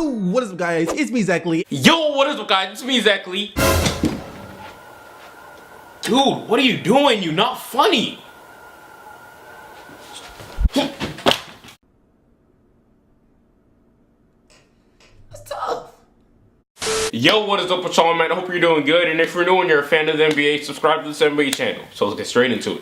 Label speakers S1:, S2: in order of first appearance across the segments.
S1: Yo, what is up guys? It's me, Zach Lee.
S2: Yo, what is up guys? It's me, Zach Lee. Dude, what are you doing? You're not funny.
S1: That's tough.
S2: Yo, what is up with y'all, man? I hope you're doing good. And if you're new and you're a fan of the NBA, subscribe to this NBA channel. So let's get straight into it.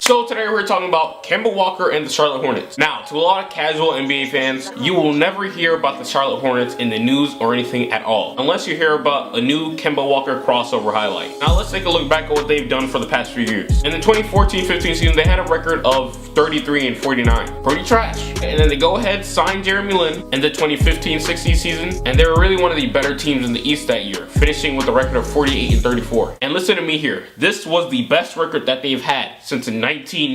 S2: So today we're talking about Kemba Walker and the Charlotte Hornets. Now, to a lot of casual NBA fans, you will never hear about the Charlotte Hornets in the news or anything at all, unless you hear about a new Kemba Walker crossover highlight. Now let's take a look back at what they've done for the past few years. In the 2014-15 season, they had a record of 33-49. Pretty trash. And then they go ahead, sign Jeremy Lin in the 2015-16 season, and they were really one of the better teams in the East that year, finishing with a record of 48-34. And listen to me here, this was the best record that they've had since 1999.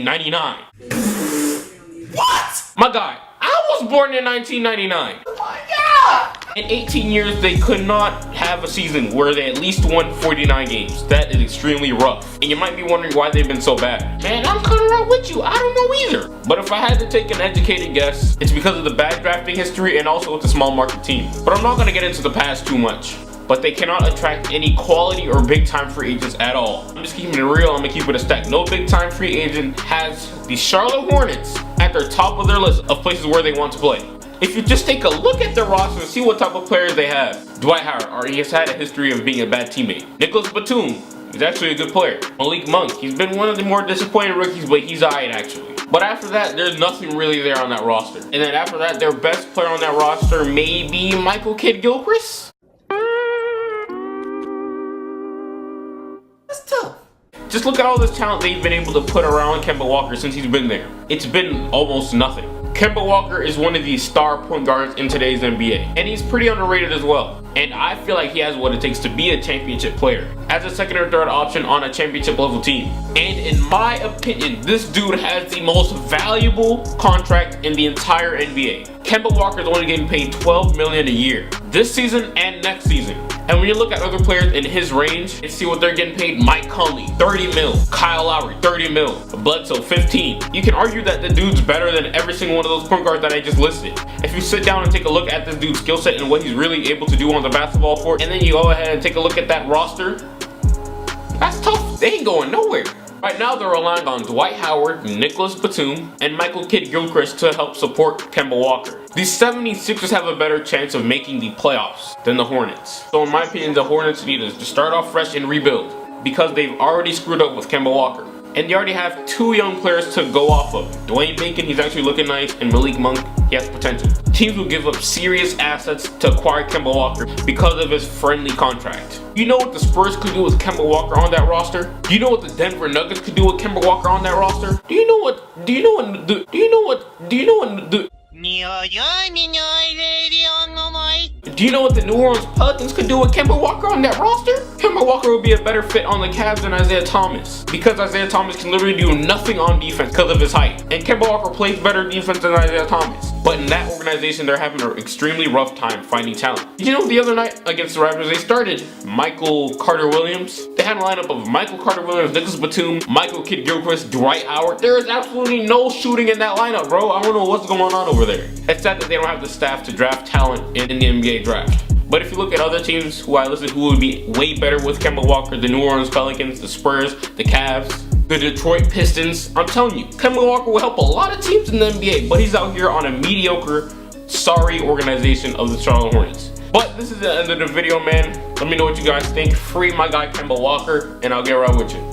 S1: What?
S2: My guy, I was born in 1999.
S1: Oh my god!
S2: In 18 years, they could not have a season where they at least won 49 games. That is extremely rough. And you might be wondering why they've been so bad. Man, I'm kind of right with you. I don't know either. But if I had to take an educated guess, it's because of the bad drafting history and also it's a small market team. But I'm not going to get into the past too much. But they cannot attract any quality or big time free agents at all. I'm just keeping it real, I'm gonna keep it a stack. No big time free agent has the Charlotte Hornets at their top of their list of places where they want to play. If you just take a look at their roster and see what type of players they have. Dwight Howard, he has had a history of being a bad teammate. Nicholas Batum, he's actually a good player. Malik Monk, he's been one of the more disappointing rookies, but he's alright actually. But after that, there's nothing really there on that roster. And then after that, their best player on that roster may be Michael Kidd-Gilchrist.
S1: That's tough.
S2: Just look at all this talent they've been able to put around Kemba Walker since he's been there. It's been almost nothing. Kemba Walker is one of the star point guards in today's NBA, and he's pretty underrated as well. And I feel like he has what it takes to be a championship player, as a second or third option on a championship level team. And in my opinion, this dude has the most valuable contract in the entire NBA. Kemba Walker is only getting paid $12 million a year, this season and next season. And when you look at other players in his range and see what they're getting paid, Mike Conley, 30 mil, Kyle Lowry, 30 mil, Bledsoe, 15. You can argue that the dude's better than every single one of those point guards that I just listed. If you sit down and take a look at this dude's skill set and what he's really able to do on the basketball court, and then you go ahead and take a look at that roster, that's tough. They ain't going nowhere. Right now, they're relying on Dwight Howard, Nicholas Batum, and Michael Kidd-Gilchrist to help support Kemba Walker. The 76ers have a better chance of making the playoffs than the Hornets. So in my opinion, the Hornets need to start off fresh and rebuild because they've already screwed up with Kemba Walker. And they already have two young players to go off of. Dwayne Bacon, he's actually looking nice, and Malik Monk, he has potential. Teams will give up serious assets to acquire Kemba Walker because of his friendly contract. You know what the Spurs could do with Kemba Walker on that roster? Do you know what the Denver Nuggets could do with Kemba Walker on that roster? Do you know what the New Orleans Pelicans could do with Kemba Walker on that roster? Kemba Walker would be a better fit on the Cavs than Isaiah Thomas, because Isaiah Thomas can literally do nothing on defense because of his height. And Kemba Walker plays better defense than Isaiah Thomas. But in that organization, they're having an extremely rough time finding talent. You know, the other night against the Raptors, they started Michael Carter-Williams. They had a lineup of Michael Carter-Williams, Nicholas Batum, Michael Kidd-Gilchrist, Dwight Howard. There is absolutely no shooting in that lineup, bro. I don't know what's going on over there. It's sad that they don't have the staff to draft talent in the NBA draft. But if you look at other teams who I listed who would be way better with Kemba Walker, the New Orleans Pelicans, the Spurs, the Cavs, the Detroit Pistons, I'm telling you, Kemba Walker will help a lot of teams in the NBA, but he's out here on a mediocre, sorry organization of the Charlotte Hornets. But this is the end of the video, man. Let me know what you guys think. Free my guy Kemba Walker, and I'll get right with you.